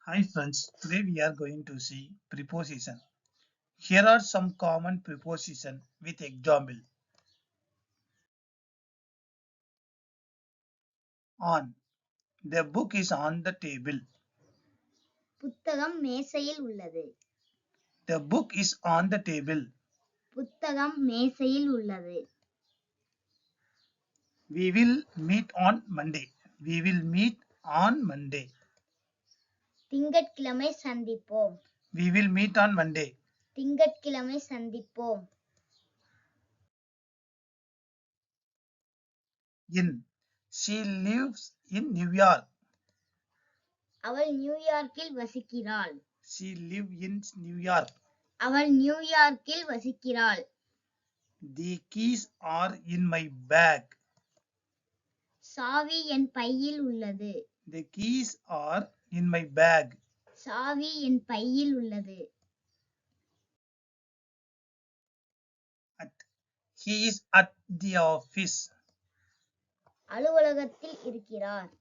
Hi friends, today we are going to see preposition. Here are some common preposition with example. On. The book is on the table. புத்தகம் மேசையில் உள்ளது. The book is on the table. புத்தகம் மேசையில் உள்ளது. We will meet on Monday. We will meet on Monday. திங்கட்கிழமை சந்திப்போம். We will meet on Monday. திங்கட்கிழமை சந்திப்போம். In. She lives in New York. அவள் நியூயார்க்கில் வசிக்கிறாள். She live in New York. அவள் நியூயார்க்கில் வசிக்கிறாள். The keys are in my bag. சாவி என் பையில் உள்ளது. The keys are in my bag. சாவி என் பையில் உள்ளது. He is at the office. அலுவலகத்தில் இருக்கிறார்.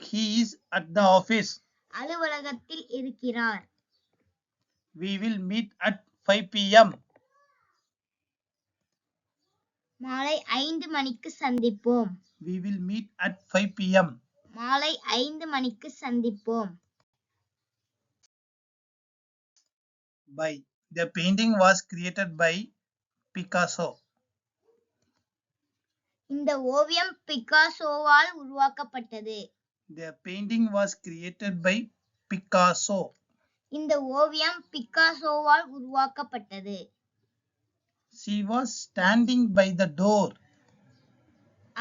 He is at the office. அலுவலகத்தில் இருக்கிறார். We will meet at 5 p.m. மாலை 5 மணிக்கு சந்திப்போம். We will meet at 5 p.m. மாலை 5 மணிக்கு சந்திப்போம். By. The painting was created by Picasso. இந்த ஓவியம் பிக்காசோவால் உருவாக்கப்பட்டது. The painting was created by Picasso. இந்த ஓவியம் பிக்காசோவால் உருவாக்கப்பட்டது. She was standing by the door.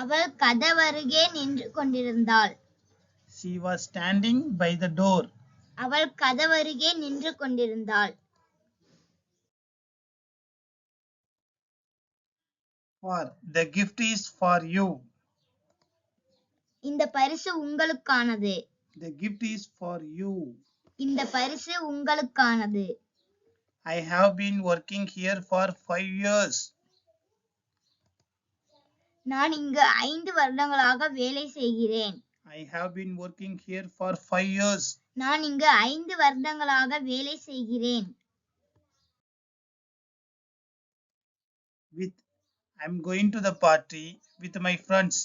அவள் கதவருகே நின்று கொண்டிருந்தாள். She was standing by the door. அவள் கதவருகே நின்று கொண்டிருந்தாள். For. The gift is for you. இந்த பரிசு உங்களுக்கானது. The gift is for you. இந்த பரிசு உங்களுக்கானது. I have been working here for 5 years. நான் இங்கு 5 வருடங்களாக வேலை செய்கிறேன். I have been working here for 5 years. நான் இங்கு 5 வருடங்களாக வேலை செய்கிறேன். With. I'm going to the party with my friends.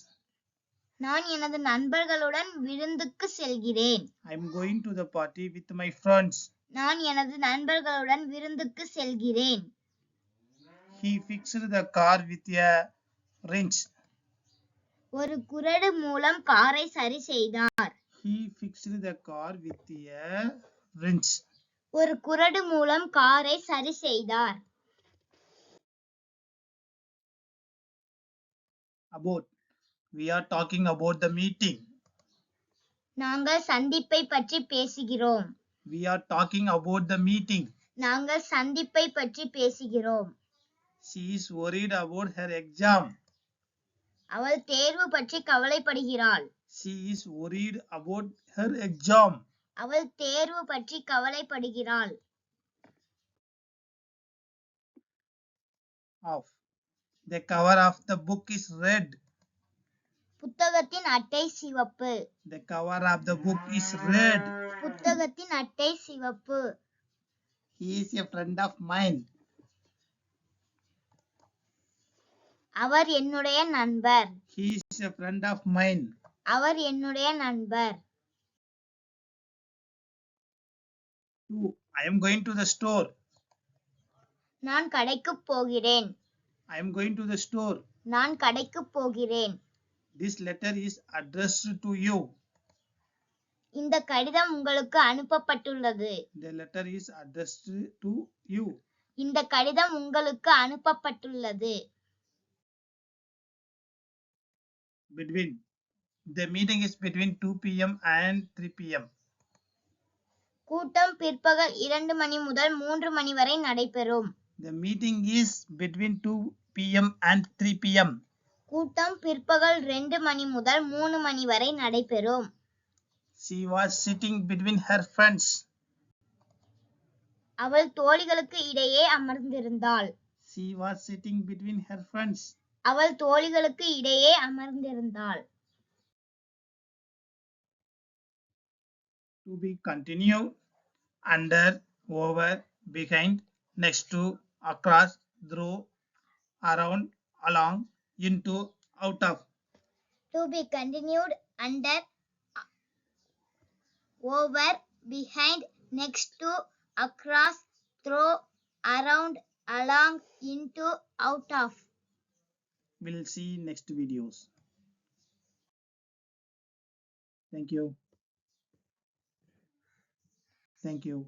நான் எனது நண்பர்களுடன் விருந்துக்கு செல்கிறேன். I'm going to the party with my friends. நான் எனது நண்பர்களுடன் விருந்துக்கு செல்கிறேன். He fixed the car with a wrench. ஒரு குறடு மூலம் காரை சரி செய்தார். He fixed the car with a wrench. ஒரு குறடு மூலம் காரை சரி செய்தார். About. We are talking about the meeting. நாங்கள் சந்திப்பை பற்றி பேசுகிறோம். We are talking about the meeting. நாங்கள் சந்திப்பை பற்றி பேசுகிறோம். She is worried about her exam. அவள் தேர்வு பற்றி கவலைப்படுகிறாள். She is worried about her exam. அவள் தேர்வு பற்றி கவலைப்படுகிறாள். Of. The cover of the book is red. புத்தகத்தின் அட்டை சிவப்பு. The cover of the book is red. புத்தகத்தின் அட்டை சிவப்பு. He is a friend of mine. அவர் என்னுடைய நண்பர். He is a friend of mine. அவர் என்னுடைய நண்பர். 2. I am going to the store. நான் கடைக்கு போகிறேன். I am going to the store. நான் கடைக்கு போகிறேன். This letter is addressed to you. இந்த கடிதம் உங்களுக்கு அனுப்பப்பட்டுள்ளது. The letter is addressed to you. இந்த கடிதம் உங்களுக்கு அனுப்பப்பட்டுள்ளது. Between. The meeting is between 2 p.m. and 3 p.m. கூட்டம் பிற்பகல் 2 மணி முதல் 3 மணி வரை நடைபெறும். The meeting is between 2 p.m. and 3 p.m. கூட்டம் பிற்பகல் 2 மணி முதல் 3 மணி வரை நடைபெறும். She was sitting between her friends. அவள் தோழிகளுக்கு இடையே அமர்ந்திருந்தாள். She was sitting between her friends. அவள் தோழிகளுக்கு இடையே அமர்ந்திருந்தாள். To be continued, under, over, behind, next to, across, through, around, along, into, out of. To be continued, under, over, behind, next to, across, through, around, along, into, out of. We'll see next videos. Thank you. Thank you.